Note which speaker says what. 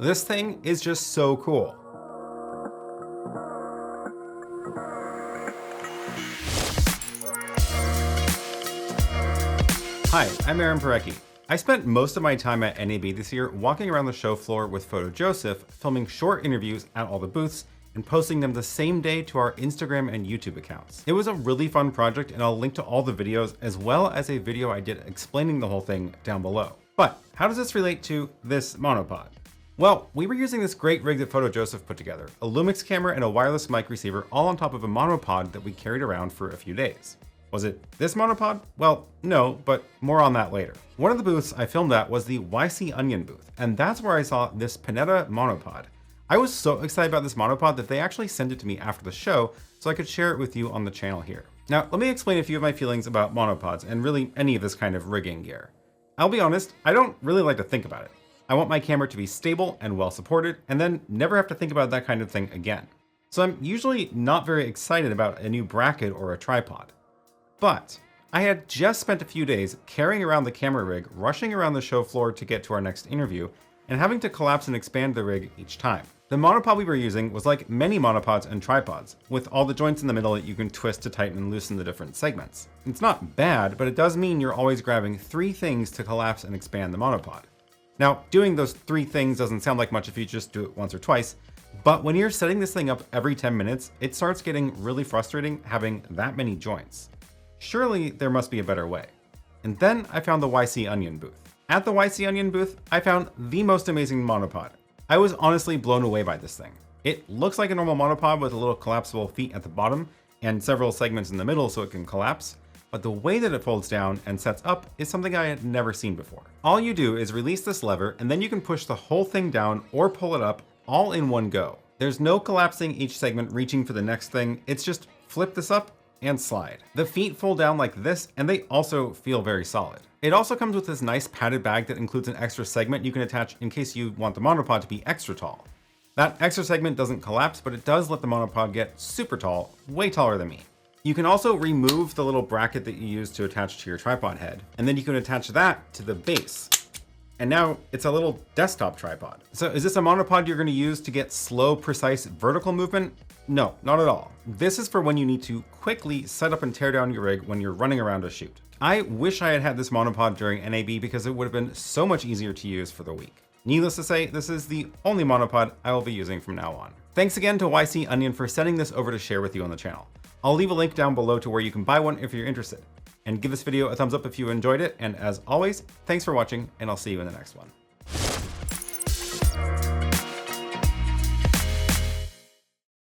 Speaker 1: This thing is just so cool. Hi, I'm Aaron Parecki. I spent most of my time at NAB this year walking around the show floor with Photo Joseph, filming short interviews at all the booths and posting them the same day to our Instagram and YouTube accounts. It was a really fun project, and I'll link to all the videos as well as a video I did explaining the whole thing down below. But how does this relate to this monopod? Well, we were using this great rig that Photo Joseph put together, a Lumix camera and a wireless mic receiver all on top of a monopod that we carried around for a few days. Was it this monopod? Well, no, but more on that later. One of the booths I filmed at was the YC Onion booth, and that's where I saw this Pineta monopod. I was so excited about this monopod that they actually sent it to me after the show so I could share it with you on the channel here. Now, let me explain a few of my feelings about monopods and really any of this kind of rigging gear. I'll be honest, I don't really like to think about it. I want my camera to be stable and well supported and then never have to think about that kind of thing again. So I'm usually not very excited about a new bracket or a tripod. But I had just spent a few days carrying around the camera rig, rushing around the show floor to get to our next interview, and having to collapse and expand the rig each time. The monopod we were using was like many monopods and tripods, with all the joints in the middle that you can twist to tighten and loosen the different segments. It's not bad, but it does mean you're always grabbing 3 things to collapse and expand the monopod. Now, doing those 3 things doesn't sound like much if you just do it once or twice, but when you're setting this thing up every 10 minutes, it starts getting really frustrating having that many joints. Surely there must be a better way. And then I found the YC Onion booth. At the YC Onion booth, I found the most amazing monopod. I was honestly blown away by this thing. It looks like a normal monopod with a little collapsible feet at the bottom and several segments in the middle so it can collapse, but the way that it folds down and sets up is something I had never seen before. All you do is release this lever and then you can push the whole thing down or pull it up all in one go. There's no collapsing each segment reaching for the next thing, it's just flip this up and slide. The feet fold down like this, and they also feel very solid. It also comes with this nice padded bag that includes an extra segment you can attach in case you want the monopod to be extra tall. That extra segment doesn't collapse, but it does let the monopod get super tall, way taller than me. You can also remove the little bracket that you use to attach to your tripod head, and then you can attach that to the base. And now it's a little desktop tripod. So is this a monopod you're going to use to get slow, precise vertical movement? No, not at all. This is for when you need to quickly set up and tear down your rig when you're running around a shoot. I wish I had had this monopod during NAB because it would have been so much easier to use for the week. Needless to say, this is the only monopod I will be using from now on. Thanks again to YC Onion for sending this over to share with you on the channel. I'll leave a link down below to where you can buy one if you're interested. And give this video a thumbs up if you enjoyed it, and as always, thanks for watching, and I'll see you in the next one.